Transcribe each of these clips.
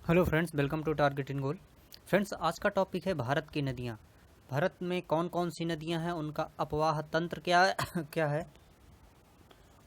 Hello friends, welcome to target in goal. Friends, आज का topic है भारत की नदियाँ। भारत में कौन कौन सी नदियाँ हैं, उनका अपवाह तंत्र क्या क्या है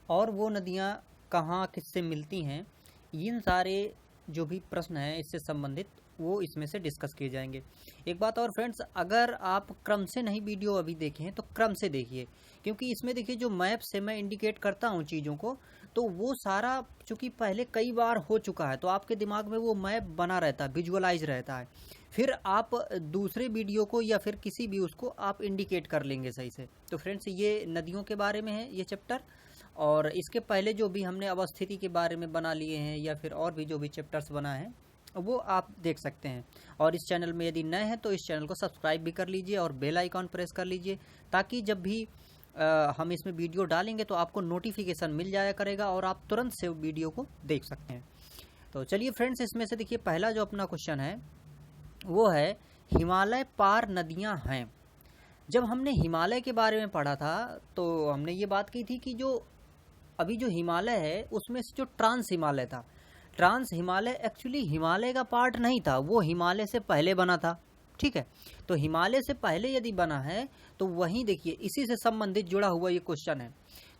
और वो नदियाँ कहाँ किससे मिलती हैं। इन सारे जो भी प्रश्न हैं इससे संबंधित वो इसमें से डिस्कस किए जाएंगे। एक बात और फ्रेंड्स, अगर आप क्रम से नहीं वीडियो अभी देखे हैं तो क्रम से देखिए, क्योंकि इसमें देखिए जो मैप से मैं इंडिकेट करता हूँ चीज़ों को, तो वो सारा चूँकि पहले कई बार हो चुका है तो आपके दिमाग में वो मैप बना रहता है, विजुअलाइज रहता है। फिर आप दूसरे वीडियो को या फिर किसी भी उसको आप इंडिकेट कर लेंगे सही से। तो फ्रेंड्स, ये नदियों के बारे में है ये चैप्टर, और इसके पहले जो भी हमने अवस्थिति के बारे में बना लिए हैं या फिर और भी जो भी चैप्टर्स बनाए हैं वो आप देख सकते हैं। और इस चैनल में यदि नए हैं तो इस चैनल को सब्सक्राइब भी कर लीजिए और बेल आइकॉन प्रेस कर लीजिए, ताकि जब भी हम इसमें वीडियो डालेंगे तो आपको नोटिफिकेशन मिल जाया करेगा और आप तुरंत से वीडियो को देख सकते हैं। तो चलिए फ्रेंड्स, इसमें से देखिए पहला जो अपना क्वेश्चन है वो है हिमालय पार नदियां हैं। जब हमने हिमालय के बारे में पढ़ा था तो हमने ये बात की थी कि जो अभी जो हिमालय है उसमें से जो ट्रांस हिमालय था, ट्रांस हिमालय एक्चुअली हिमालय का पार्ट नहीं था, वो हिमालय से पहले बना था। ठीक है, तो हिमालय से पहले यदि बना है तो वहीं देखिए इसी से संबंधित जुड़ा हुआ ये क्वेश्चन है।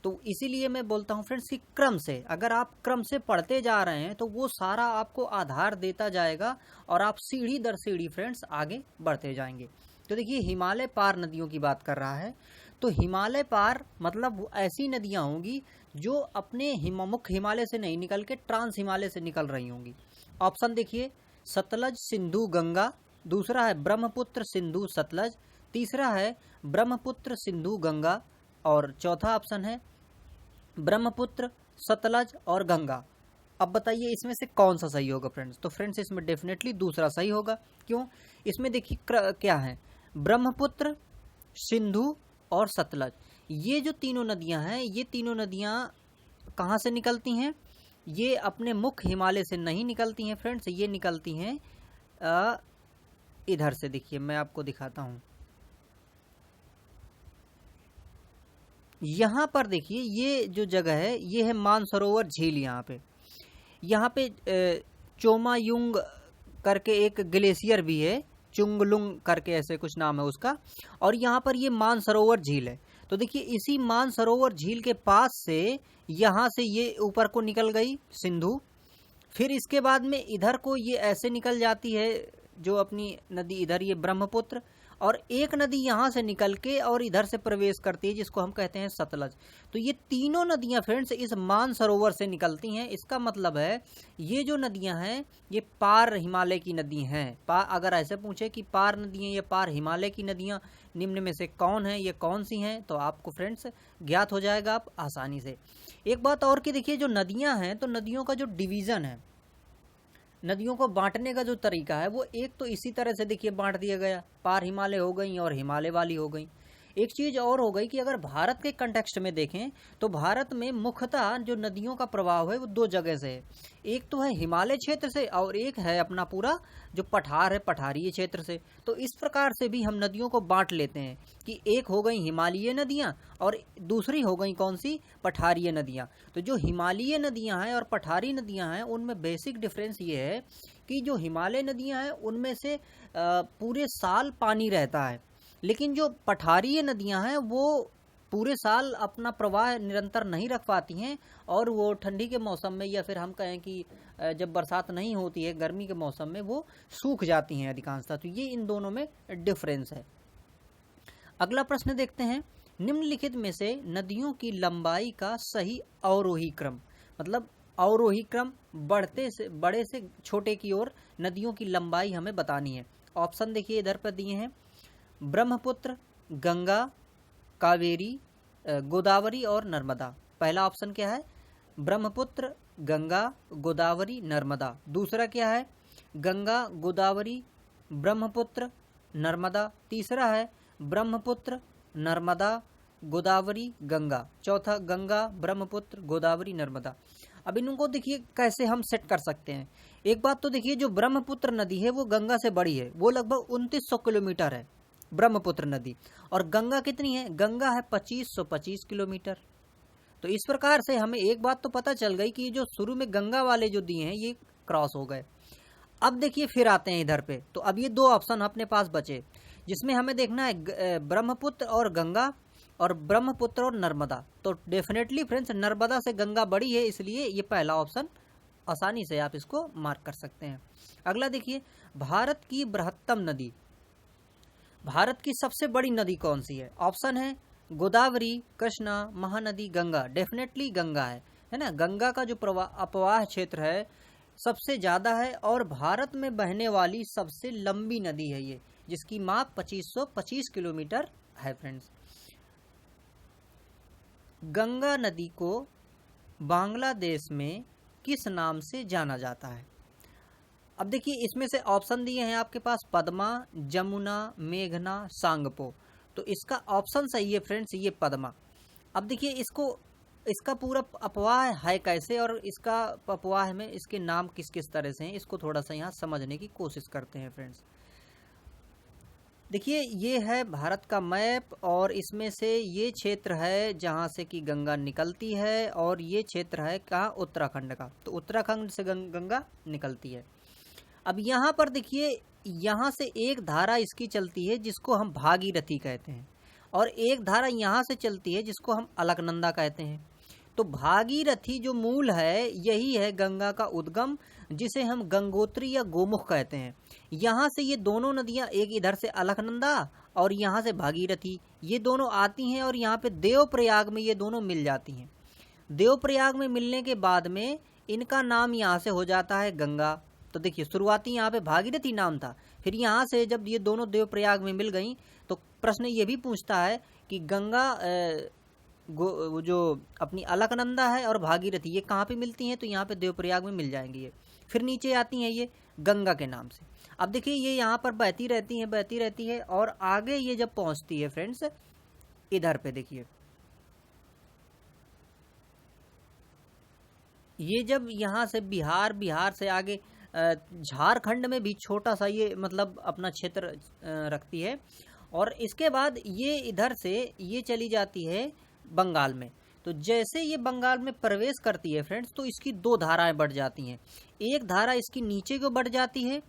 तो इसीलिए मैं बोलता हूँ फ्रेंड्स कि क्रम से, अगर आप क्रम से पढ़ते जा रहे हैं तो वो सारा आपको आधार देता जाएगा और आप सीढ़ी दर सीढ़ी फ्रेंड्स आगे बढ़ते जाएंगे। तो देखिए हिमालय पार नदियों की बात कर रहा है, तो हिमालय पार मतलब वो ऐसी नदियां होंगी जो अपने मुख्य हिमालय से नहीं निकल के ट्रांस हिमालय से निकल रही होंगी। ऑप्शन देखिए, सतलज सिंधु गंगा, दूसरा है ब्रह्मपुत्र सिंधु सतलज, तीसरा है ब्रह्मपुत्र सिंधु गंगा, और चौथा ऑप्शन है ब्रह्मपुत्र सतलज और गंगा। अब बताइए इसमें से कौन सा सही होगा फ्रेंड्स? तो फ्रेंड्स इसमें डेफिनेटली दूसरा सही होगा। क्यों? इसमें देखिए क्या है, ब्रह्मपुत्र, सिंधु और सतलज, ये जो तीनों नदियां हैं, ये तीनों नदियां कहाँ से निकलती हैं? ये अपने मुख्य हिमालय से नहीं निकलती हैं फ्रेंड्स, ये निकलती हैं इधर से। देखिए मैं आपको दिखाता हूं, यहाँ पर देखिए ये जो जगह है ये है मानसरोवर झील। यहाँ पे चोमायुंग करके एक ग्लेशियर भी है, चुंगलुंग करके ऐसे कुछ नाम है उसका, और यहाँ पर ये मानसरोवर झील है। तो देखिए इसी मानसरोवर झील के पास से यहाँ से ये ऊपर को निकल गई सिंधु, फिर इसके बाद में इधर को ये ऐसे निकल जाती है जो अपनी नदी इधर ये ब्रह्मपुत्र, और एक नदी यहाँ से निकल के और इधर से प्रवेश करती है जिसको हम कहते हैं सतलज। तो ये तीनों नदियाँ फ्रेंड्स इस मानसरोवर से निकलती हैं। इसका मतलब है ये जो नदियाँ हैं ये पार हिमालय की नदी हैं। अगर ऐसे पूछे कि पार नदियाँ या पार हिमालय की नदियाँ निम्न में से कौन है, ये कौन सी हैं, तो आपको फ्रेंड्स ज्ञात हो जाएगा आप आसानी से। एक बात और कि देखिए जो नदियाँ हैं तो नदियों का जो डिवीज़न है, नदियों को बांटने का जो तरीका है वो एक तो इसी तरह से देखिए बांट दिया गया, पार हिमालय हो गई और हिमालय वाली हो गई। एक चीज और हो गई कि अगर भारत के कंटेक्स्ट में देखें तो भारत में मुख्यतः जो नदियों का प्रभाव है वो दो जगह से है। एक तो है हिमालय क्षेत्र से और एक है अपना पूरा जो पठार है पठारीय क्षेत्र से। तो इस प्रकार से भी हम नदियों को बांट लेते हैं कि एक हो गई हिमालयी नदियां और दूसरी हो गई कौन सी, पठारीय नदियां। तो जो हिमालयी नदियां हैं और पठारी नदियां हैं उनमें बेसिक डिफरेंस ये है कि जो हिमालय नदियां हैं उनमें से पूरे साल पानी रहता है, लेकिन जो पठारीय नदियां हैं वो पूरे साल अपना प्रवाह निरंतर नहीं रख पाती हैं और वो ठंडी के मौसम में या फिर हम कहें कि जब बरसात नहीं होती है गर्मी के मौसम में वो सूख जाती हैं अधिकांशतः। तो ये इन दोनों में डिफरेंस है। अगला प्रश्न देखते हैं, निम्नलिखित में से नदियों की लंबाई का सही अवरोही क्रम, मतलब अवरोही क्रम बड़े से छोटे की ओर नदियों की लंबाई हमें बतानी है। ऑप्शन देखिए इधर पर दिए हैं, ब्रह्मपुत्र, गंगा, कावेरी, गोदावरी और नर्मदा। पहला ऑप्शन क्या है, ब्रह्मपुत्र, गंगा, गोदावरी, नर्मदा। दूसरा क्या है, गंगा, गोदावरी, ब्रह्मपुत्र, नर्मदा। तीसरा है ब्रह्मपुत्र, नर्मदा, गोदावरी, गंगा। चौथा गंगा, ब्रह्मपुत्र, गोदावरी, नर्मदा। अब इनको देखिए कैसे हम सेट कर सकते हैं। एक बात तो देखिए जो ब्रह्मपुत्र नदी है वो गंगा से बड़ी है, वो लगभग 2900 किलोमीटर है ब्रह्मपुत्र नदी, और गंगा कितनी है, गंगा है 2525 किलोमीटर। तो इस प्रकार से हमें एक बात तो पता चल गई कि जो शुरू में गंगा वाले जो दिए हैं ये क्रॉस हो गए। अब देखिए फिर आते हैं इधर पे, तो अब ये दो ऑप्शन अपने पास बचे जिसमें हमें देखना है ब्रह्मपुत्र और गंगा और ब्रह्मपुत्र और नर्मदा। तो डेफिनेटली फ्रेंड्स नर्मदा से गंगा बड़ी है, इसलिए ये पहला ऑप्शन आसानी से आप इसको मार्क कर सकते हैं। अगला देखिए, भारत की बृहत्तम नदी, भारत की सबसे बड़ी नदी कौन सी है? ऑप्शन है गोदावरी, कृष्णा, महानदी, गंगा। डेफिनेटली गंगा है ना। गंगा का जो अपवाह क्षेत्र है सबसे ज़्यादा है और भारत में बहने वाली सबसे लंबी नदी है ये, जिसकी माप 2525 किलोमीटर है फ्रेंड्स। गंगा नदी को बांग्लादेश में किस नाम से जाना जाता है? अब देखिए इसमें से ऑप्शन दिए हैं आपके पास पद्मा, जमुना, मेघना, सांगपो। तो इसका ऑप्शन सही है फ्रेंड्स ये पद्मा। अब देखिए इसका पूरा अपवाह है कैसे और इसका अपवाह में इसके नाम किस किस तरह से हैं, इसको थोड़ा सा यहाँ समझने की कोशिश करते हैं फ्रेंड्स। देखिए ये है भारत का मैप और इसमें से ये क्षेत्र है जहाँ से कि गंगा निकलती है और ये क्षेत्र है कहाँ, उत्तराखंड का। तो उत्तराखंड से गंगा निकलती है। अब यहाँ पर देखिए यहाँ से एक धारा इसकी चलती है जिसको हम भागीरथी कहते हैं और एक धारा यहाँ से चलती है जिसको हम अलकनंदा कहते हैं। तो भागीरथी जो मूल है यही है गंगा का उद्गम, जिसे हम गंगोत्री या गोमुख कहते हैं। यहाँ से ये दोनों नदियाँ, एक इधर से अलकनंदा और यहाँ से भागीरथी, ये दोनों आती हैं और यहाँ पे देवप्रयाग में ये दोनों मिल जाती हैं। देवप्रयाग में मिलने के बाद में इनका नाम यहाँ से हो जाता है गंगा। तो देखिए शुरुआती यहाँ पे भागीरथी नाम था, फिर यहाँ से जब ये दोनों देवप्रयाग में मिल गई तो प्रश्न ये भी पूछता है कि गंगा जो अपनी अलकनंदा है और भागीरथी ये कहाँ पे मिलती हैं? तो यहाँ पे देवप्रयाग में मिल जाएंगी ये। फिर नीचे आती हैं ये गंगा के नाम से। अब देखिए ये यहाँ पर बहती रहती है और आगे ये जब पहुँचती है फ्रेंड्स इधर पे देखिए, ये जब यहाँ से बिहार से आगे झारखंड में भी छोटा सा ये मतलब अपना क्षेत्र रखती है और इसके बाद ये इधर से ये चली जाती है बंगाल में। तो जैसे ये बंगाल में प्रवेश करती है फ्रेंड्स तो इसकी दो धाराएं बढ़ जाती हैं। एक धारा इसकी नीचे को बढ़ जाती है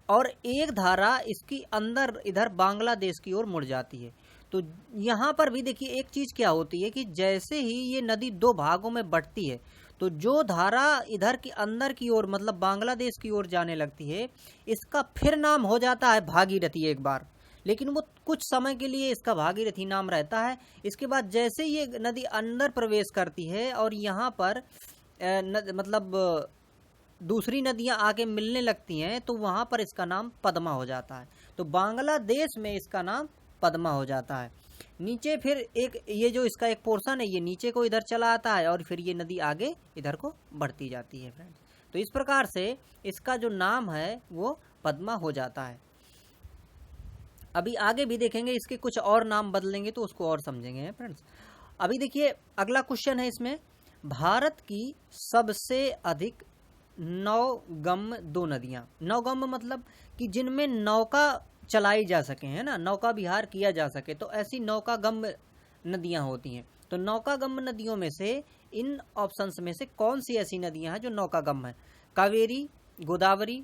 और एक धारा इसकी अंदर इधर बांग्लादेश की ओर मुड़ जाती है। तो यहाँ पर भी देखिए एक चीज क्या होती है कि जैसे ही ये नदी दो भागों में बंटती है तो जो धारा इधर की अंदर की ओर मतलब बांग्लादेश की ओर जाने लगती है इसका फिर नाम हो जाता है भागीरथी एक बार, लेकिन वो कुछ समय के लिए इसका भागीरथी नाम रहता है। इसके बाद जैसे ये नदी अंदर प्रवेश करती है और यहाँ पर मतलब दूसरी नदियाँ आके मिलने लगती हैं तो वहाँ पर इसका नाम पद्मा हो जाता है। तो बांग्लादेश में इसका नाम पद्मा हो जाता है। नीचे फिर एक ये जो इसका एक पोर्शन है ये नीचे को इधर चला आता है और फिर ये नदी आगे इधर को बढ़ती जाती है फ्रेंड्स। तो इस प्रकार से इसका जो नाम है वो पद्मा हो जाता है। अभी आगे भी देखेंगे इसके कुछ और नाम बदलेंगे तो उसको और समझेंगे फ्रेंड्स। अभी देखिए अगला क्वेश्चन है इसमें, भारत की सबसे अधिक नौगम्य दो नदियाँ। नौगम्य मतलब कि जिनमें नौका चलाई जा सके, है ना, नौका विहार किया जा सके, तो ऐसी नौकागम्य नदियाँ होती हैं। तो नौकागम्य नदियों में से इन ऑप्शंस में से कौन सी ऐसी नदियाँ हैं जो नौकागम्य है? कावेरी, गोदावरी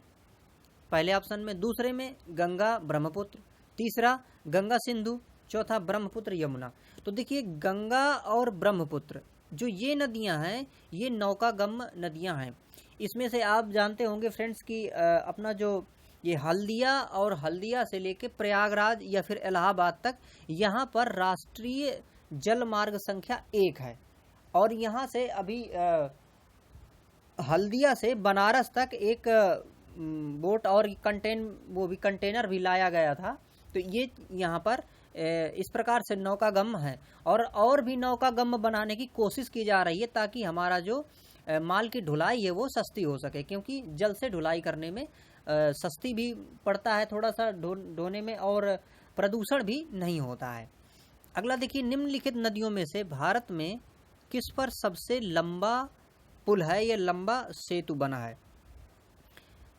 पहले ऑप्शन में, दूसरे में गंगा ब्रह्मपुत्र, तीसरा गंगा सिंधु, चौथा ब्रह्मपुत्र यमुना। तो देखिए गंगा और ब्रह्मपुत्र जो ये नदियां हैं ये नौकागम्य नदियां हैं। इसमें से आप जानते होंगे फ्रेंड्स कि अपना जो ये हल्दिया से लेके प्रयागराज या फिर इलाहाबाद तक यहाँ पर राष्ट्रीय जल मार्ग संख्या 1 है और यहाँ से अभी हल्दिया से बनारस तक एक बोट और कंटेनर भी लाया गया था। तो ये यहाँ पर इस प्रकार से नौकागम्य है और भी नौकागम्य बनाने की कोशिश की जा रही है ताकि हमारा जो माल की ढुलाई है वो सस्ती हो सके, क्योंकि जल से ढुलाई करने में सस्ती भी पड़ता है थोड़ा सा ढोने में और प्रदूषण भी नहीं होता है। अगला देखिए, निम्नलिखित नदियों में से भारत में किस पर सबसे लंबा पुल है या लंबा सेतु बना है?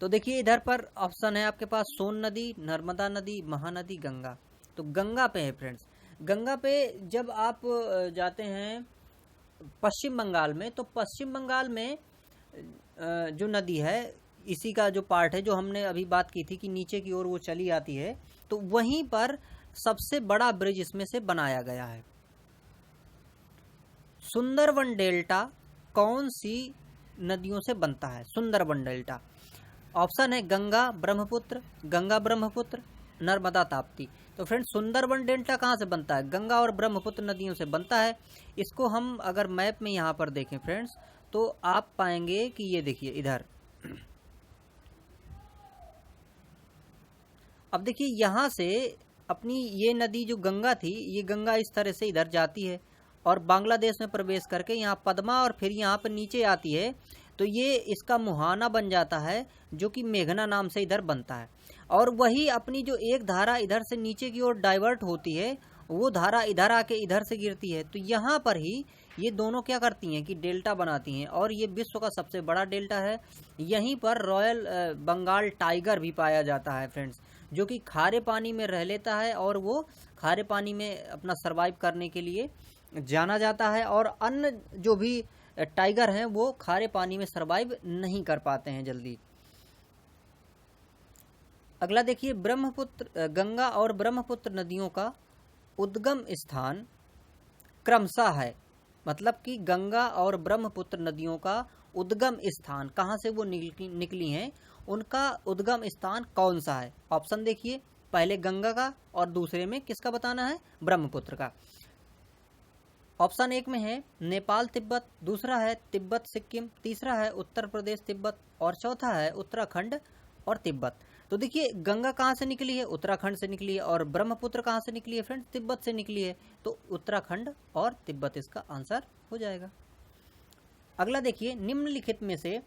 तो देखिए इधर पर ऑप्शन है आपके पास सोन नदी, नर्मदा नदी, महानदी, गंगा। तो गंगा पे है फ्रेंड्स। गंगा पे जब आप जाते हैं पश्चिम बंगाल में तो पश्चिम बंगाल में जो नदी है इसी का जो पार्ट है जो हमने अभी बात की थी कि नीचे की ओर वो चली आती है, तो वहीं पर सबसे बड़ा ब्रिज इसमें से बनाया गया है। सुंदरबन डेल्टा कौन सी नदियों से बनता है? सुंदरबन डेल्टा ऑप्शन है गंगा ब्रह्मपुत्र, नर्मदा ताप्ती। तो फ्रेंड्स सुंदरबन डेल्टा कहाँ से बनता है? गंगा और ब्रह्मपुत्र नदियों से बनता है। इसको हम अगर मैप में यहाँ पर देखें फ्रेंड्स, तो आप पाएंगे कि ये देखिए इधर, अब देखिए यहाँ से अपनी ये नदी जो गंगा थी, ये गंगा इस तरह से इधर जाती है और बांग्लादेश में प्रवेश करके यहाँ पद्मा और फिर यहाँ पर नीचे आती है, तो ये इसका मुहाना बन जाता है जो कि मेघना नाम से इधर बनता है। और वही अपनी जो एक धारा इधर से नीचे की ओर डाइवर्ट होती है, वो धारा इधर आके इधर से गिरती है, तो यहाँ पर ही ये दोनों क्या करती हैं कि डेल्टा बनाती हैं, और ये विश्व का सबसे बड़ा डेल्टा है। यहीं पर रॉयल बंगाल टाइगर भी पाया जाता है फ्रेंड्स, जो कि खारे पानी में रह लेता है और वो खारे पानी में अपना सर्वाइव करने के लिए जाना जाता है, और अन्य जो भी टाइगर हैं वो खारे पानी में सर्वाइव नहीं कर पाते हैं जल्दी। अगला देखिए, गंगा और ब्रह्मपुत्र नदियों का उद्गम स्थान क्रमशः है, मतलब कि गंगा और ब्रह्मपुत्र नदियों का उद्गम स्थान कहाँ से वो निकली हैं, उनका उद्गम स्थान कौन सा है? ऑप्शन देखिए, पहले गंगा का और दूसरे में किसका बताना है? ब्रह्मपुत्र का। ऑप्शन 1 में है नेपाल तिब्बत, दूसरा है तिब्बत सिक्किम, तीसरा है उत्तर प्रदेश तिब्बत, और चौथा है उत्तराखंड और तिब्बत। तो देखिए गंगा कहाँ से निकली है? उत्तराखंड से निकली है। और ब्रह्मपुत्र कहाँ से निकली है फ्रेंड्स? तिब्बत से निकली है। तो उत्तराखंड और तिब्बत इसका आंसर हो जाएगा। अगला देखिए, निम्नलिखित में से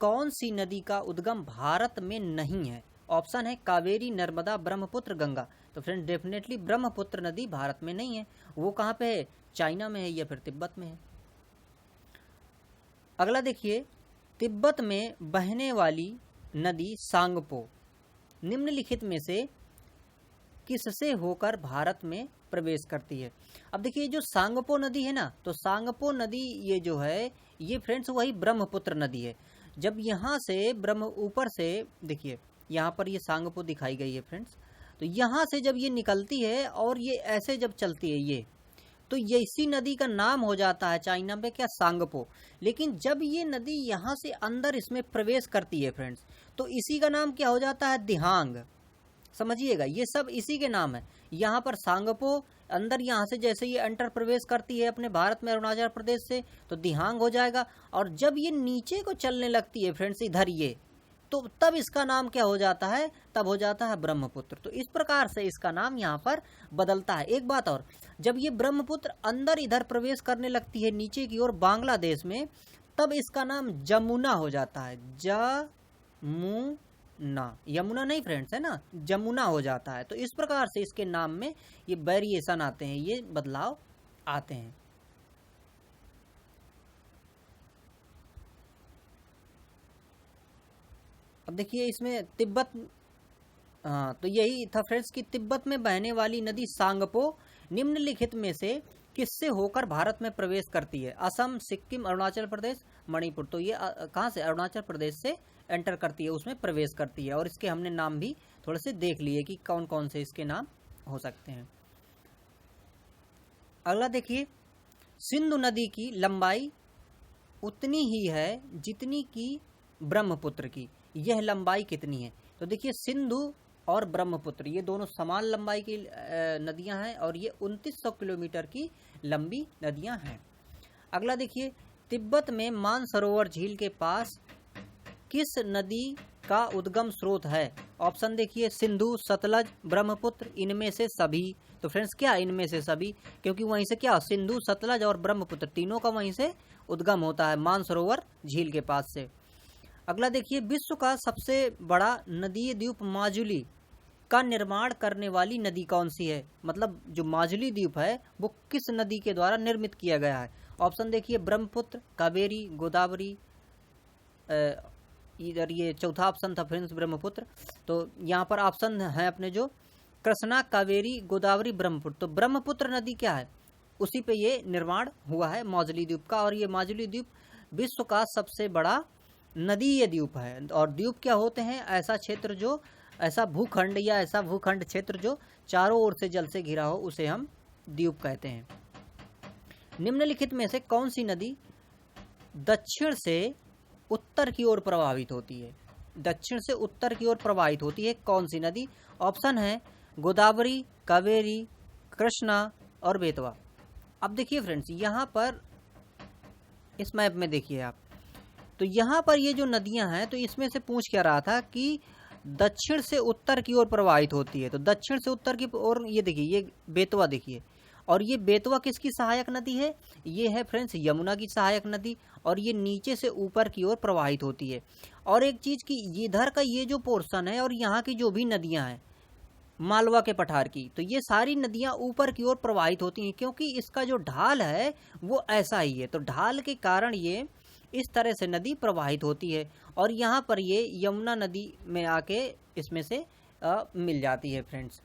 कौन सी नदी का उद्गम भारत में नहीं है? ऑप्शन है कावेरी, नर्मदा, ब्रह्मपुत्र, गंगा। तो फ्रेंड डेफिनेटली ब्रह्मपुत्र नदी भारत में नहीं है। वो कहाँ पे है? चाइना में है या फिर तिब्बत में है। अगला देखिए, तिब्बत में बहने वाली नदी सांगपो निम्नलिखित में से किससे होकर भारत में प्रवेश करती है? अब देखिए जो सांगपो नदी है ना, तो सांगपो नदी ये जो है ये फ्रेंड्स वही ब्रह्मपुत्र नदी है। जब यहाँ से ऊपर से देखिए यहाँ पर ये सांगपो दिखाई गई है फ्रेंड्स, तो यहाँ से जब ये निकलती है और ये ऐसे जब चलती है ये, तो ये इसी नदी का नाम हो जाता है चाइना में क्या? सांगपो। लेकिन जब ये नदी यहाँ से अंदर इसमें प्रवेश करती है फ्रेंड्स, तो इसी का नाम क्या हो जाता है? दिहांग। समझिएगा, ये सब इसी के नाम है। यहाँ पर सांगपो अंदर यहाँ से जैसे ये एंटर प्रवेश करती है अपने भारत में अरुणाचल प्रदेश से, तो दिहांग हो जाएगा। और जब ये नीचे को चलने लगती है फ्रेंड्स इधर ये, तो तब इसका नाम क्या हो जाता है? तब हो जाता है ब्रह्मपुत्र। तो इस प्रकार से इसका नाम यहाँ पर बदलता है। एक बात और, जब ये ब्रह्मपुत्र अंदर इधर प्रवेश करने लगती है नीचे की ओर बांग्लादेश में, तब इसका नाम जमुना हो जाता है। जमुना, यमुना नहीं फ्रेंड्स, है ना, जमुना हो जाता है। तो इस प्रकार से इसके नाम में ये वेरिएशन आते हैं, ये बदलाव आते हैं। अब देखिए इसमें तिब्बत, हाँ तो यही था फ्रेंड्स कि तिब्बत में बहने वाली नदी सांगपो निम्नलिखित में से किससे होकर भारत में प्रवेश करती है? असम, सिक्किम, अरुणाचल प्रदेश, मणिपुर। तो ये कहाँ से? अरुणाचल प्रदेश से एंटर करती है, उसमें प्रवेश करती है। और इसके हमने नाम भी थोड़े से देख लिए कि कौन कौन से इसके नाम हो सकते हैं। अगला देखिए, सिंधु नदी की लंबाई उतनी ही है जितनी की ब्रह्मपुत्र की, यह लंबाई कितनी है? तो देखिए सिंधु और ब्रह्मपुत्र ये दोनों समान लंबाई की नदियां हैं और ये 2900 किलोमीटर की लंबी नदियां हैं। अगला देखिए, तिब्बत में मानसरोवर झील के पास किस नदी का उद्गम स्रोत है? ऑप्शन देखिए, सिंधु, सतलज, ब्रह्मपुत्र, इनमें से सभी। तो फ्रेंड्स क्या इनमें से सभी? क्योंकि वहीं से क्या सिंधु, सतलज और ब्रह्मपुत्र तीनों का वहीं से उद्गम होता है, मानसरोवर झील के पास से। अगला देखिए, विश्व का सबसे बड़ा नदीय द्वीप माजुली का निर्माण करने वाली नदी कौन सी है? मतलब जो माजुली द्वीप है वो किस नदी के द्वारा निर्मित किया गया है? ऑप्शन देखिए, ब्रह्मपुत्र, कावेरी, गोदावरी, इधर ये चौथा ऑप्शन था फ्रेंड्स ब्रह्मपुत्र। तो यहाँ पर ऑप्शन है अपने जो कृष्णा, कावेरी, गोदावरी, ब्रह्मपुत्र। तो ब्रह्मपुत्र नदी क्या है? उसी पे ये निर्माण हुआ है माजुली द्वीप का। और ये माजुली द्वीप विश्व का सबसे बड़ा नदी ये द्वीप है। और द्वीप क्या होते हैं? ऐसा क्षेत्र जो, ऐसा भूखंड या ऐसा भूखंड क्षेत्र जो चारों ओर से जल से घिरा हो, उसे हम द्वीप कहते हैं। निम्नलिखित में से कौन सी नदी दक्षिण से उत्तर की ओर प्रवाहित होती है? दक्षिण से उत्तर की ओर प्रवाहित होती है कौन सी नदी? ऑप्शन है गोदावरी, कावेरी, कृष्णा और बेतवा। अब देखिए फ्रेंड्स, यहाँ पर इस मैप में देखिए आप, तो यहाँ पर ये जो नदियां हैं, तो इसमें से पूछ क्या रहा था कि दक्षिण से उत्तर की ओर प्रवाहित होती है। तो दक्षिण से उत्तर की ओर ये देखिए, ये बेतवा देखिए, और ये बेतवा किसकी सहायक नदी है? ये है फ्रेंड्स यमुना की सहायक नदी, और ये नीचे से ऊपर की ओर प्रवाहित होती है। और एक चीज की, इधर का ये जो पोर्शन है और यहाँ की जो भी नदियां हैं मालवा के पठार की, तो ये सारी नदियां ऊपर की ओर प्रवाहित होती हैं, क्योंकि इसका जो ढाल है वो ऐसा ही है। तो ढाल के कारण ये इस तरह से नदी प्रवाहित होती है, और यहाँ पर ये यमुना नदी में आके इसमें से मिल जाती है फ्रेंड्स।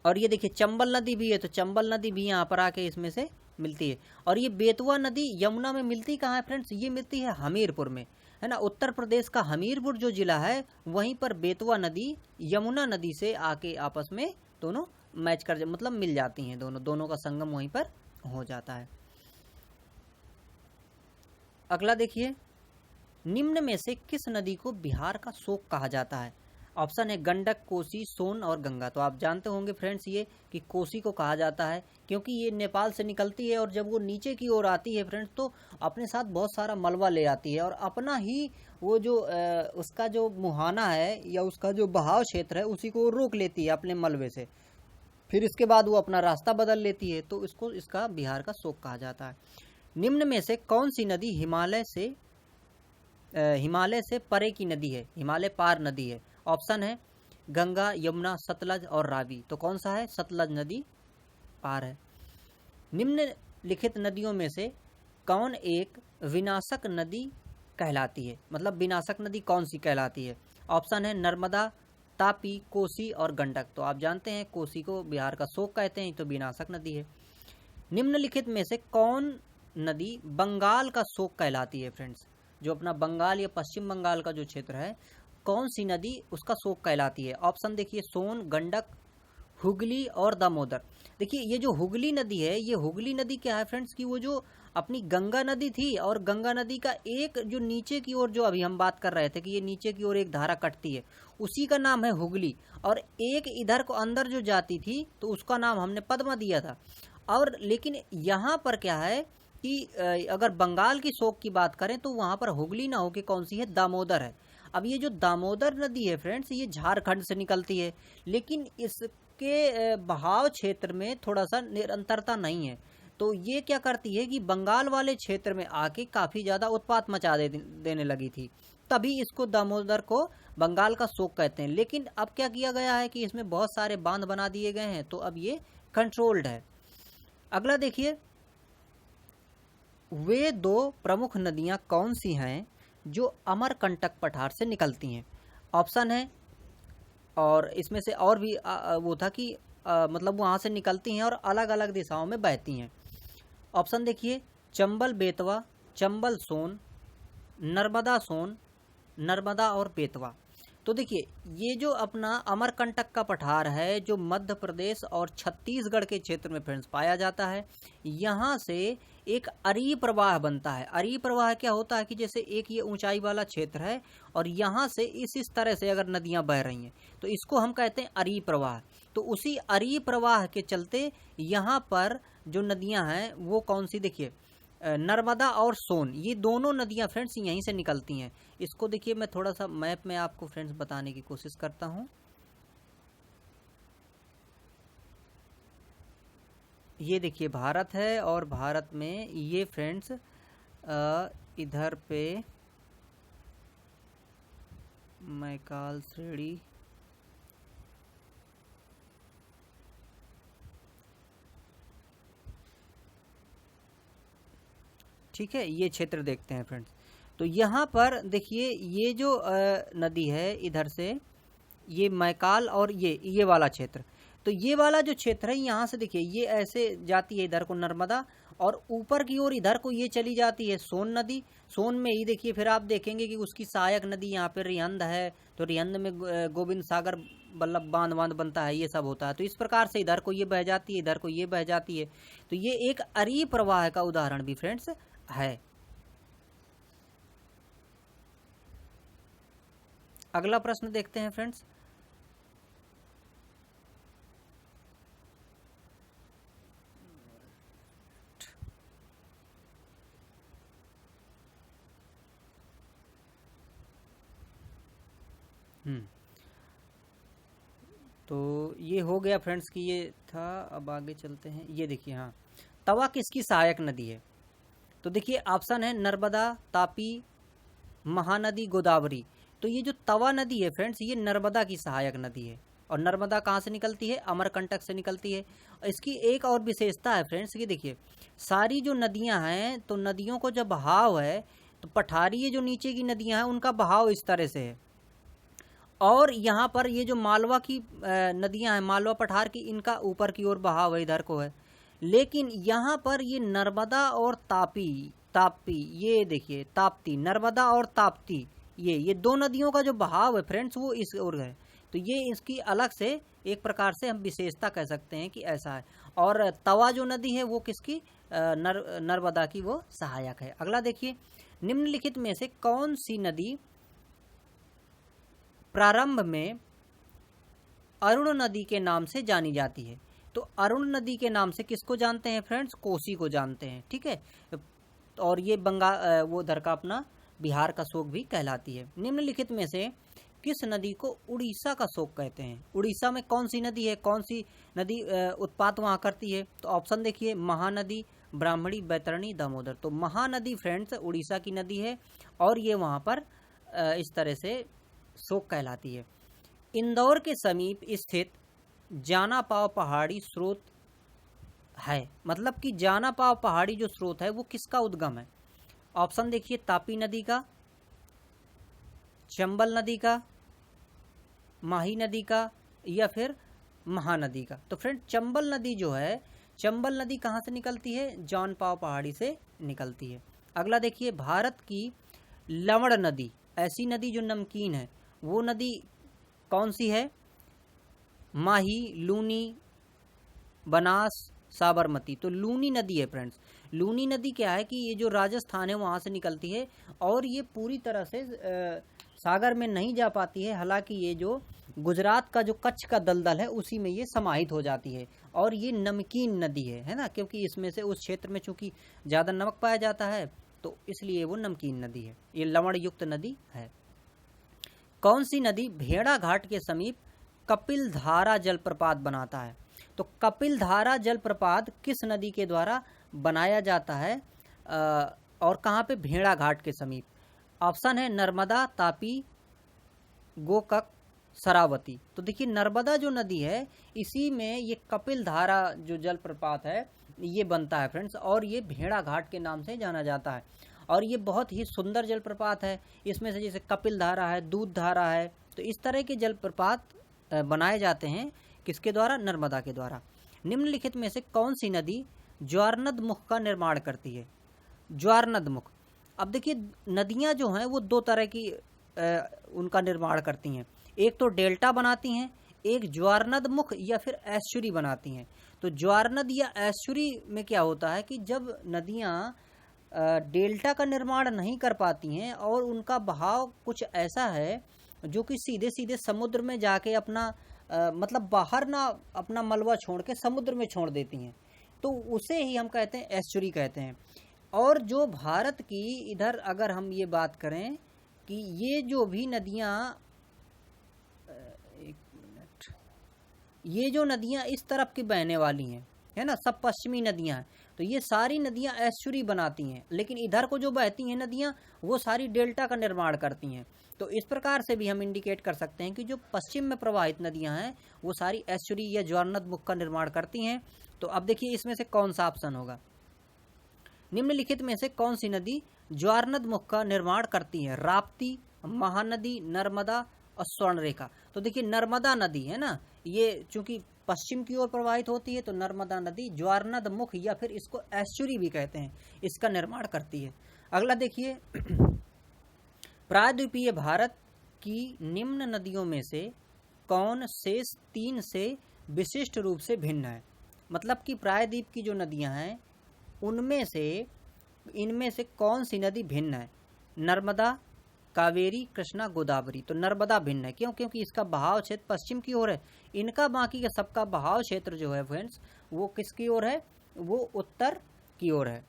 और ये देखिए चंबल नदी भी है, तो चंबल नदी भी यहाँ पर आके इसमें से मिलती है। और ये बेतवा नदी यमुना में मिलती कहाँ है फ्रेंड्स? ये मिलती है हमीरपुर में, है ना। उत्तर प्रदेश का हमीरपुर जो जिला है, वहीं पर बेतवा नदी यमुना नदी से आके आपस में दोनों मैच कर, मतलब मिल जाती हैं, दोनों का संगम वहीं पर हो जाता है। अगला देखिए, निम्न में से किस नदी को बिहार का शोक कहा जाता है? ऑप्शन है गंडक, कोसी, सोन और गंगा। तो आप जानते होंगे फ्रेंड्स ये कि कोसी को कहा जाता है, क्योंकि ये नेपाल से निकलती है, और जब वो नीचे की ओर आती है फ्रेंड्स, तो अपने साथ बहुत सारा मलबा ले आती है, और अपना ही वो जो उसका जो मुहाना है या उसका जो बहाव क्षेत्र है, उसी को रोक लेती है अपने मलबे से। फिर इसके बाद वो अपना रास्ता बदल लेती है, तो इसको, इसका बिहार का शोक कहा जाता है। निम्न में से कौन सी नदी हिमालय से परे की नदी है, हिमालय पार नदी है? ऑप्शन है गंगा, यमुना, सतलज और रावी। तो कौन सा है? सतलज नदी पार है। निम्नलिखित नदियों में से कौन एक विनाशक नदी कहलाती है? मतलब विनाशक नदी कौन सी कहलाती है? ऑप्शन है नर्मदा, तापी, कोसी और गंडक। तो आप जानते हैं कोसी को बिहार का शोक कहते हैं, तो विनाशक नदी है। निम्नलिखित में से कौन नदी बंगाल का शोक कहलाती है फ्रेंड्स? जो अपना बंगाल या पश्चिम बंगाल का जो क्षेत्र है, कौन सी नदी उसका शोक कहलाती है? ऑप्शन देखिए सोन, गंडक, हुगली और दामोदर। देखिए ये जो हुगली नदी है, ये हुगली नदी क्या है फ्रेंड्स कि वो जो अपनी गंगा नदी थी, और गंगा नदी का एक जो नीचे की ओर, जो अभी हम बात कर रहे थे कि ये नीचे की ओर एक धारा कटती है, उसी का नाम है हुगली। और एक इधर को अंदर जो जाती थी, तो उसका नाम हमने पद्मा दिया था। और लेकिन यहाँ पर क्या है कि अगर बंगाल की शोक की बात करें, तो वहां पर हुगली ना होके कौन सी है? दामोदर है। अब ये जो दामोदर नदी है फ्रेंड्स, ये झारखंड से निकलती है, लेकिन इसके बहाव क्षेत्र में थोड़ा सा निरंतरता नहीं है। तो ये क्या करती है कि बंगाल वाले क्षेत्र में आके काफी ज्यादा उत्पात मचा देने लगी थी, तभी इसको दामोदर को बंगाल का शोक कहते हैं। लेकिन अब क्या किया गया है कि इसमें बहुत सारे बांध बना दिए गए हैं, तो अब ये कंट्रोल्ड है। अगला देखिए, वे दो प्रमुख नदियां कौन सी हैं जो अमरकंटक पठार से निकलती हैं? ऑप्शन है, और इसमें से और भी वो था कि मतलब वहां से निकलती हैं और अलग अलग दिशाओं में बहती हैं। ऑप्शन देखिए चंबल बेतवा, चंबल सोन, नर्मदा सोन, नर्मदा और बेतवा। तो देखिए ये जो अपना अमरकंटक का पठार है, जो मध्य प्रदेश और छत्तीसगढ़ के क्षेत्र में फ्रेंड्स पाया जाता है, यहाँ से एक अरी प्रवाह बनता है। अरी प्रवाह क्या होता है कि जैसे एक ये ऊंचाई वाला क्षेत्र है, और यहाँ से इस तरह से अगर नदियां बह रही हैं, तो इसको हम कहते हैं अरी प्रवाह। तो उसी अरी प्रवाह के चलते यहाँ पर जो नदियां हैं वो कौन सी? देखिए नर्मदा और सोन, ये दोनों नदियां फ्रेंड्स यहीं से निकलती हैं। इसको देखिए मैं थोड़ा सा मैप में आपको फ्रेंड्स बताने की कोशिश करता हूं। ये देखिए भारत है, और भारत में ये फ्रेंड्स इधर पे मैकाल श्रेणी, ठीक है, ये क्षेत्र देखते हैं फ्रेंड्स। तो यहाँ पर देखिए ये जो नदी है इधर से, ये मैकाल और ये वाला क्षेत्र, तो ये वाला जो क्षेत्र है यहाँ से देखिए ये ऐसे जाती है इधर को नर्मदा, और ऊपर की ओर इधर को ये चली जाती है सोन नदी, सोन में ही देखिए फिर आप देखेंगे कि उसकी सहायक नदी यहाँ पे रिहंद है, तो रिहंद में गोविंद सागर बल्लभ बांध बनता है, ये सब होता है। तो इस प्रकार से इधर को ये बह जाती है, इधर को ये बह जाती है। तो ये एक अरीय प्रवाह का उदाहरण भी फ्रेंड्स है। अगला प्रश्न देखते हैं फ्रेंड्स। तो ये हो गया फ्रेंड्स कि ये था। अब आगे चलते हैं। ये देखिए, हाँ, तवा किसकी सहायक नदी है? तो देखिए ऑप्शन है नर्मदा, तापी, महानदी, गोदावरी। तो ये जो तवा नदी है फ्रेंड्स, ये नर्मदा की सहायक नदी है। और नर्मदा कहाँ से निकलती है? अमरकंटक से निकलती है। इसकी एक और विशेषता है फ्रेंड्स, ये देखिए सारी जो नदियां हैं, तो नदियों को जब बहाव है, तो पठारी जो नीचे की नदियां हैं उनका बहाव इस तरह से है, और यहाँ पर ये जो मालवा की नदियां हैं, मालवा पठार की, इनका ऊपर की ओर बहाव है, इधर को है। लेकिन यहाँ पर ये नर्मदा और तापी ये देखिए, ताप्ती, नर्मदा और ताप्ती, ये दो नदियों का जो बहाव है फ्रेंड्स वो इस ओर है। तो ये इसकी अलग से एक प्रकार से हम विशेषता कह सकते हैं कि ऐसा है। और तवा जो नदी है वो किसकी? नर्मदा की वो सहायक है। अगला देखिए, निम्नलिखित में से कौन सी नदी प्रारंभ में अरुण नदी के नाम से जानी जाती है? तो अरुण नदी के नाम से किसको जानते हैं फ्रेंड्स? कोसी को जानते हैं, ठीक है। और ये वो उधर का अपना बिहार का शोक भी कहलाती है। निम्नलिखित में से किस नदी को उड़ीसा का शोक कहते हैं? उड़ीसा में कौन सी नदी है, कौन सी नदी उत्पात वहां करती है? तो ऑप्शन देखिए, महानदी, ब्राह्मणी, बैतरणी, दामोदर। तो महानदी फ्रेंड्स उड़ीसा की नदी है, और ये वहां पर इस तरह से शोक कहलाती है। इंदौर के समीप स्थित जाना पाव पहाड़ी स्रोत है, मतलब कि जाना पाव पहाड़ी जो स्रोत है वो किसका उद्गम है? ऑप्शन देखिए, तापी नदी का, चंबल नदी का, माही नदी का, या फिर महानदी का। तो फ्रेंड चंबल नदी जो है, चंबल नदी कहाँ से निकलती है? जान पाव पहाड़ी से निकलती है। अगला देखिए, भारत की लवण नदी, ऐसी नदी जो नमकीन है, वो नदी कौन सी है? माही, लूनी, बनास, साबरमती। तो लूनी नदी है फ्रेंड्स। लूनी नदी क्या है कि ये जो राजस्थान है वहाँ से निकलती है, और ये पूरी तरह से सागर में नहीं जा पाती है। हालांकि ये जो गुजरात का जो कच्छ का दलदल है उसी में ये समाहित हो जाती है, और ये नमकीन नदी है ना, क्योंकि इसमें से उस क्षेत्र में चूंकि ज़्यादा नमक पाया जाता है, तो इसलिए वो नमकीन नदी है। ये लवण युक्त नदी है। कौन सी नदी भेड़ा घाट के समीप कपिल धारा जलप्रपात बनाता है? तो कपिल धारा जलप्रपात किस नदी के द्वारा बनाया जाता है और कहाँ पे? भेड़ा घाट के समीप। ऑप्शन है नर्मदा, तापी, गोकक, शरावती। तो देखिए नर्मदा जो नदी है, इसी में ये कपिल धारा जो जलप्रपात है ये बनता है फ्रेंड्स, और ये भेड़ा घाट के नाम से जाना जाता है। और ये बहुत ही सुंदर जलप्रपात है। इसमें से जैसे कपिल धारा है, दूध धारा है, तो इस तरह के जलप्रपात बनाए जाते हैं किसके द्वारा? नर्मदा के द्वारा। निम्नलिखित में से कौन सी नदी ज्वारनद मुख का निर्माण करती है? ज्वारनद मुख। अब देखिए नदियां जो हैं वो दो तरह की उनका निर्माण करती हैं। एक तो डेल्टा बनाती हैं, एक ज्वारनद मुख या फिर एस्चुरी बनाती हैं। तो ज्वारनद या एस्चुरी में क्या होता है कि जब नदियां डेल्टा का निर्माण नहीं कर पाती हैं और उनका बहाव कुछ ऐसा है जो कि सीधे सीधे समुद्र में जाके अपना मतलब बाहर ना अपना मलबा छोड़ के समुद्र में छोड़ देती हैं, तो उसे ही हम कहते हैं एस्चुरी कहते हैं। और जो भारत की इधर अगर हम ये बात करें कि ये जो भी नदियाँ, एक मिनट, ये जो नदियाँ इस तरफ की बहने वाली हैं, है ना, सब पश्चिमी नदियाँ हैं, तो ये सारी नदियाँ एस्चुरी बनाती हैं। लेकिन इधर को जो बहती हैं नदियाँ वो सारी डेल्टा का निर्माण करती हैं। तो इस प्रकार से भी हम इंडिकेट कर सकते हैं कि जो पश्चिम में प्रवाहित नदियाँ हैं वो सारी एस्चुरी या ज्वारनद मुख का निर्माण करती हैं। तो अब देखिए इसमें से कौन सा ऑप्शन होगा? निम्नलिखित में से कौन सी नदी ज्वारनद मुख का निर्माण करती है? राप्ती, महानदी, नर्मदा और स्वर्णरेखा। तो देखिए नर्मदा नदी है ना, ये चूंकि पश्चिम की ओर प्रवाहित होती है, तो नर्मदा नदी ज्वारनद मुख या फिर इसको एस्चुरी भी कहते हैं, इसका निर्माण करती है। अगला देखिए प्रायद्वीपीय भारत की निम्न नदियों में से कौन शेष 3 से विशिष्ट रूप से भिन्न है। मतलब कि प्रायद्वीप की जो नदियां हैं उनमें से इनमें से कौन सी नदी भिन्न है। नर्मदा, कावेरी, कृष्णा, गोदावरी। तो नर्मदा भिन्न है, क्यों? क्योंकि इसका बहाव क्षेत्र पश्चिम की ओर है। इनका बाकी का सबका बहाव क्षेत्र जो है फ्रेंड्स वो किसकी ओर है? वो उत्तर की ओर है।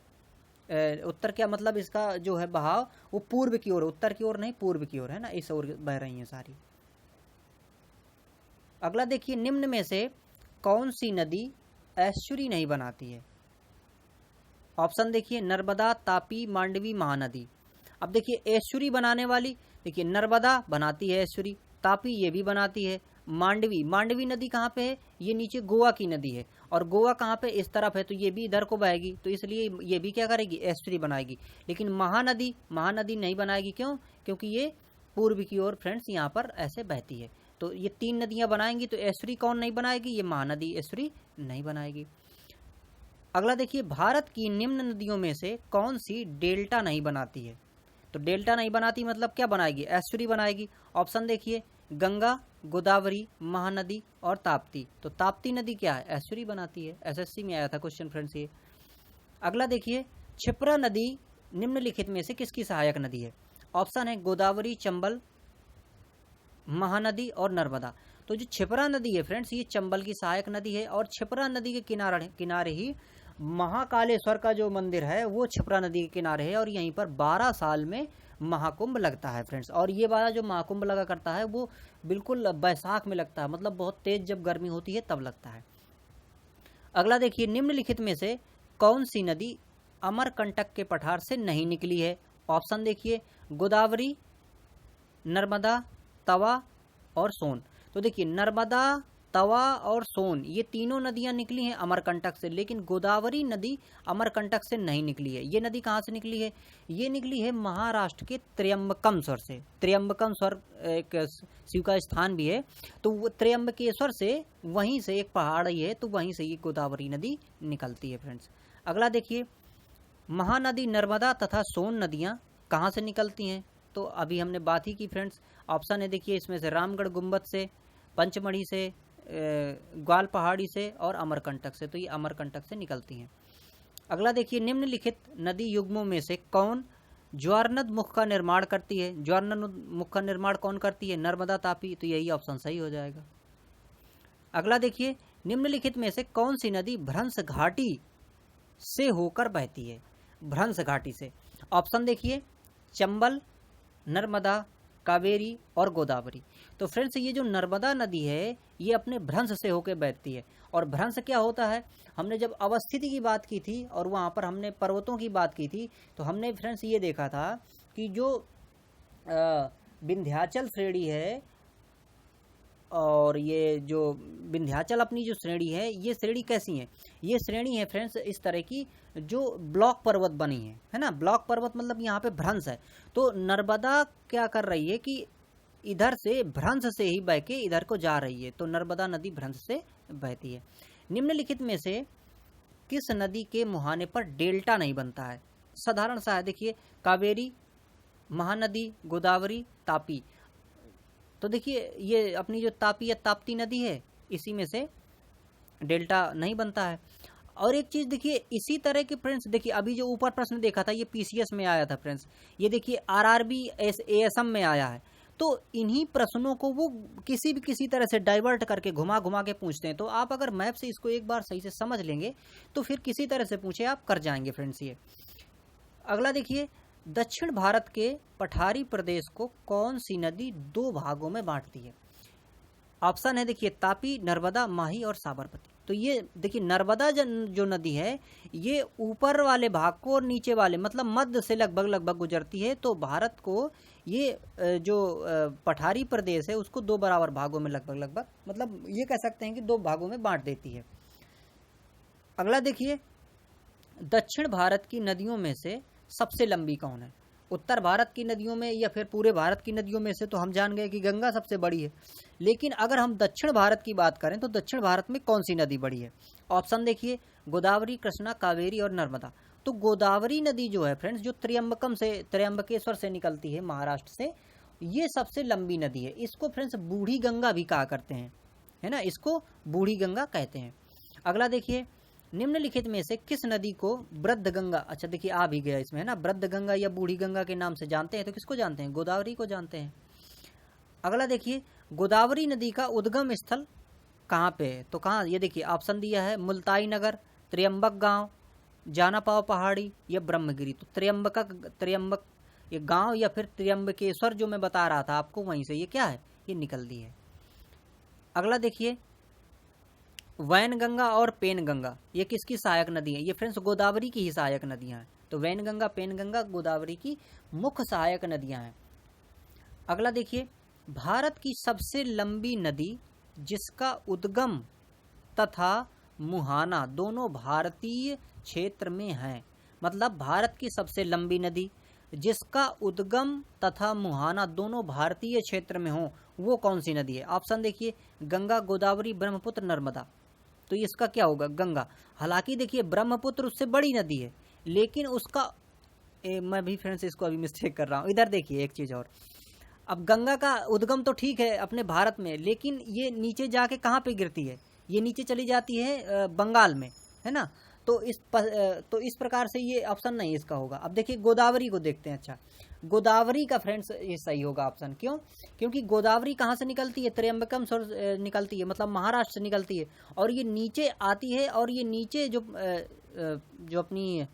उत्तर क्या मतलब इसका जो है बहाव वो पूर्व की ओर, उत्तर की ओर नहीं पूर्व की ओर है ना, इस ओर बह रही है सारी। अगला देखिए निम्न में से कौन सी नदी एस्चुरी नहीं बनाती है। ऑप्शन देखिए नर्मदा, तापी, मांडवी, महानदी। अब देखिए एस्चुरी बनाने वाली देखिए नर्मदा बनाती है एस्चुरी, तापी ये भी बनाती है, मांडवी नदी कहाँ पे है? ये नीचे गोवा की नदी है, और गोवा कहाँ पे? इस तरफ है, तो ये भी इधर को बहेगी, तो इसलिए ये भी क्या करेगी? एस्चुरी बनाएगी। लेकिन महानदी नहीं बनाएगी, क्यों? क्योंकि ये पूर्व की ओर फ्रेंड्स यहाँ पर ऐसे बहती है। तो ये 3 नदियां बनाएंगी, तो एस्चुरी कौन नहीं बनाएगी? ये महानदी एस्चुरी नहीं बनाएगी। अगला देखिए भारत की निम्न नदियों में से कौन सी डेल्टा नहीं बनाती है। तो डेल्टा नहीं बनाती मतलब क्या बनाएगी? एस्चुरी बनाएगी। ऑप्शन देखिए गंगा, गोदावरी, महानदी और ताप्ती। तो ताप्ती नदी क्या है? एस्चुरी बनाती है। एसएससी में आया था क्वेश्चन फ्रेंड्स ये। अगला देखिए क्षिप्रा नदी निम्नलिखित में से किसकी सहायक नदी है। ऑप्शन है गोदावरी, चंबल, महानदी और नर्मदा। तो जो क्षिप्रा नदी है फ्रेंड्स ये चंबल की सहायक नदी है, और क्षिप्रा नदी के किनारे ही महाकालेश्वर का जो मंदिर है वो क्षिप्रा नदी के किनारे है, और यहीं पर 12 साल में महाकुंभ लगता है फ्रेंड्स। और ये वाला जो महाकुंभ लगा करता है वो बिल्कुल बैसाख में लगता है, मतलब बहुत तेज जब गर्मी होती है तब लगता है। अगला देखिए निम्नलिखित में से कौन सी नदी अमरकंटक के पठार से नहीं निकली है। ऑप्शन देखिए गोदावरी, नर्मदा, तवा और सोन। तो देखिए नर्मदा, तवा और सोन ये तीनों नदियां निकली हैं अमरकंटक से, लेकिन गोदावरी नदी अमरकंटक से नहीं निकली है। ये नदी कहाँ से निकली है? ये निकली है महाराष्ट्र के त्र्यंबकमस्वर से। त्र्यंबकमस्वर एक शिव का स्थान भी है, तो वो त्र्यंबकेश्वर से वहीं से एक पहाड़ ही है, तो वहीं से ये गोदावरी नदी निकलती है फ्रेंड्स। अगला देखिए महानदी नर्मदा तथा सोन नदियाँ कहाँ से निकलती हैं। तो अभी हमने बात ही की फ्रेंड्स। ऑप्शन है देखिए इसमें से रामगढ़ गुम्बद से, पंचमढ़ी से, ग्वाल पहाड़ी से और अमरकंटक से। तो ये अमरकंटक से निकलती हैं। अगला देखिए निम्नलिखित नदी युग्मों में से कौन ज्वारनद मुख का निर्माण करती है। ज्वारनद मुख का निर्माण कौन करती है? नर्मदा, तापी। तो यही ऑप्शन सही हो जाएगा। अगला देखिए निम्नलिखित में से कौन सी नदी भ्रंश घाटी से होकर बहती है। भ्रंश घाटी से। ऑप्शन देखिए चंबल, नर्मदा, कावेरी और गोदावरी। तो फ्रेंड्स ये जो नर्मदा नदी है ये अपने भ्रंश से होकर बहती है। और भ्रंश क्या होता है? हमने जब अवस्थिति की बात की थी और वहाँ पर हमने पर्वतों की बात की थी, तो हमने फ्रेंड्स ये देखा था कि जो विंध्याचल श्रेणी है, और ये जो विंध्याचल अपनी जो श्रेणी है ये श्रेणी कैसी है? ये श्रेणी है फ्रेंड्स इस तरह की जो ब्लॉक पर्वत बनी है ना। ब्लॉक पर्वत मतलब यहाँ पे भ्रंश है। तो नर्मदा क्या कर रही है कि इधर से भ्रंश से ही बह के इधर को जा रही है, तो नर्मदा नदी भ्रंश से बहती है। निम्नलिखित में से किस नदी के मुहाने पर डेल्टा नहीं बनता है? साधारण सा है देखिए कावेरी, महानदी, गोदावरी, तापी। तो देखिए ये अपनी जो तापी या ताप्ती नदी है इसी में से डेल्टा नहीं बनता है। और एक चीज देखिए इसी तरह के फ्रेंड्स देखिए अभी जो ऊपर प्रश्न देखा था ये पीसीएस में आया था फ्रेंड्स, ये देखिए आरआरबी एएसएम में आया है। तो इन्हीं प्रश्नों को वो किसी तरह से डाइवर्ट करके घुमा घुमा के पूछते हैं। तो आप अगर मैप से इसको एक बार सही से समझ लेंगे तो फिर किसी तरह से पूछे आप कर जाएंगे फ्रेंड्स ये। अगला देखिए दक्षिण भारत के पठारी प्रदेश को कौन सी नदी 2 भागों में बांटती है। ऑप्शन है देखिए तापी, नर्मदा, माही और साबरमती। तो ये देखिए नर्मदा जो नदी है ये ऊपर वाले भाग को और नीचे वाले मतलब मध्य से लगभग गुजरती है। तो भारत को ये जो पठारी प्रदेश है उसको 2 बराबर भागों में लगभग मतलब ये कह सकते हैं कि 2 भागों में बांट देती है। अगला देखिए दक्षिण भारत की नदियों में से सबसे लंबी कौन है। उत्तर भारत की नदियों में या फिर पूरे भारत की नदियों में से तो हम जान गए कि गंगा सबसे बड़ी है, लेकिन अगर हम दक्षिण भारत की बात करें तो दक्षिण भारत में कौन सी नदी बड़ी है। ऑप्शन देखिए गोदावरी, कृष्णा, कावेरी और नर्मदा। तो गोदावरी नदी जो है फ्रेंड्स, जो त्र्यंबकेश्वर से निकलती है महाराष्ट्र से, ये सबसे लंबी नदी है। इसको फ्रेंड्स बूढ़ी गंगा भी कहा करते हैं, है ना, इसको बूढ़ी गंगा कहते हैं। अगला देखिए, निम्नलिखित में से किस नदी को वृद्ध गंगा, अच्छा देखिए आ भी गया इसमें, है ना, वृद्ध गंगा या बूढ़ी गंगा के नाम से जानते हैं, तो किसको जानते हैं, गोदावरी को जानते हैं। अगला देखिए, गोदावरी नदी का उद्गम स्थल कहाँ पे है, तो कहाँ, ये देखिए ऑप्शन दिया है मुल्ताई नगर, त्र्यंबक गांव, जानापाव पहाड़ी या ब्रह्मगिरी। तो त्र्यंबक ये गांव या फिर त्र्यंबकेश्वर जो मैं बता रहा था आपको, वहीं से ये क्या है, ये निकलती है। अगला देखिए, वैनगंगा और पेनगंगा ये किसकी सहायक नदी है, ये फ्रेंड्स गोदावरी की ही सहायक नदियां हैं। तो वैनगंगा पेनगंगा गोदावरी की मुख्य सहायक नदियां हैं। अगला देखिए, भारत की सबसे लंबी नदी जिसका उद्गम तथा मुहाना दोनों भारतीय क्षेत्र में है, मतलब भारत की सबसे लंबी नदी जिसका उद्गम तथा मुहाना दोनों भारतीय क्षेत्र में हो, वो कौन सी नदी है। ऑप्शन देखिए, गंगा, गोदावरी, ब्रह्मपुत्र, नर्मदा। तो इसका क्या होगा, गंगा। हालांकि देखिए ब्रह्मपुत्र उससे बड़ी नदी है, लेकिन उसका मैं भी फ्रेंड्स इसको अभी मिस्टेक कर रहा हूँ, इधर देखिए एक चीज और। अब गंगा का उद्गम तो ठीक है अपने भारत में, लेकिन ये नीचे जाके कहाँ पे गिरती है, ये नीचे चली जाती है बंगाल में, है ना। तो इस प्रकार से ये ऑप्शन नहीं इसका होगा। अब देखिए गोदावरी को देखते हैं। अच्छा, गोदावरी का फ्रेंड्स ये सही होगा ऑप्शन, क्यों, क्योंकि गोदावरी कहाँ से निकलती है, त्र्यंबकम से निकलती है, मतलब महाराष्ट्र से निकलती है, और ये नीचे आती है, और ये नीचे जो अपनी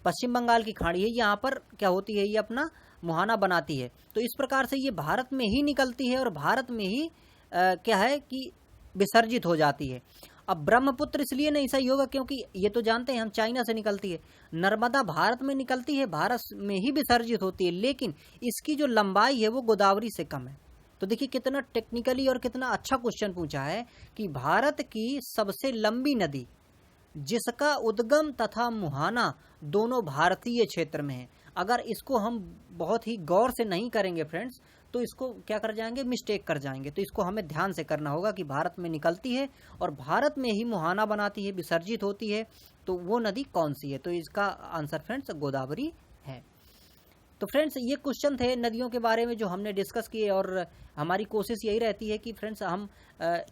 पश्चिम बंगाल की खाड़ी है, यहाँ पर क्या होती है, ये अपना मुहाना बनाती है। तो इस प्रकार से ये भारत में ही निकलती है और भारत में ही क्या है कि विसर्जित हो जाती है। अब ब्रह्मपुत्र इसलिए नहीं सही होगा क्योंकि ये तो जानते हैं हम, चाइना से निकलती है। नर्मदा भारत में निकलती है, भारत में ही विसर्जित होती है, लेकिन इसकी जो लंबाई है वो गोदावरी से कम है। तो देखिए कितना टेक्निकली और कितना अच्छा क्वेश्चन पूछा है कि भारत की सबसे लंबी नदी जिसका उद्गम तथा मुहाना दोनों भारतीय क्षेत्र में है। अगर इसको हम बहुत ही गौर से नहीं करेंगे फ्रेंड्स, तो इसको क्या कर जाएंगे, मिस्टेक कर जाएंगे। तो इसको हमें ध्यान से करना होगा कि भारत में निकलती है और भारत में ही मुहाना बनाती है, विसर्जित होती है, तो वो नदी कौन सी है। तो इसका आंसर फ्रेंड्स गोदावरी है। तो फ्रेंड्स ये क्वेश्चन थे नदियों के बारे में जो हमने डिस्कस किए, और हमारी कोशिश यही रहती है कि फ्रेंड्स हम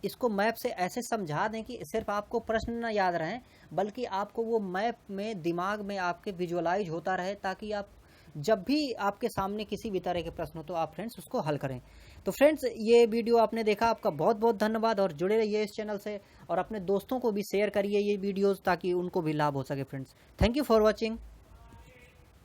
इसको मैप से ऐसे समझा दें कि सिर्फ आपको प्रश्न ना याद रहें, बल्कि आपको वो मैप में दिमाग में आपके विजुअलाइज होता रहे, ताकि आप जब भी आपके सामने किसी भी तरह के प्रश्न हो तो आप फ्रेंड्स उसको हल करें। तो फ्रेंड्स ये वीडियो आपने देखा, आपका बहुत बहुत धन्यवाद, और जुड़े रहिए इस चैनल से, और अपने दोस्तों को भी शेयर करिए ये वीडियोज़ ताकि उनको भी लाभ हो सके friends. Thank you for watching.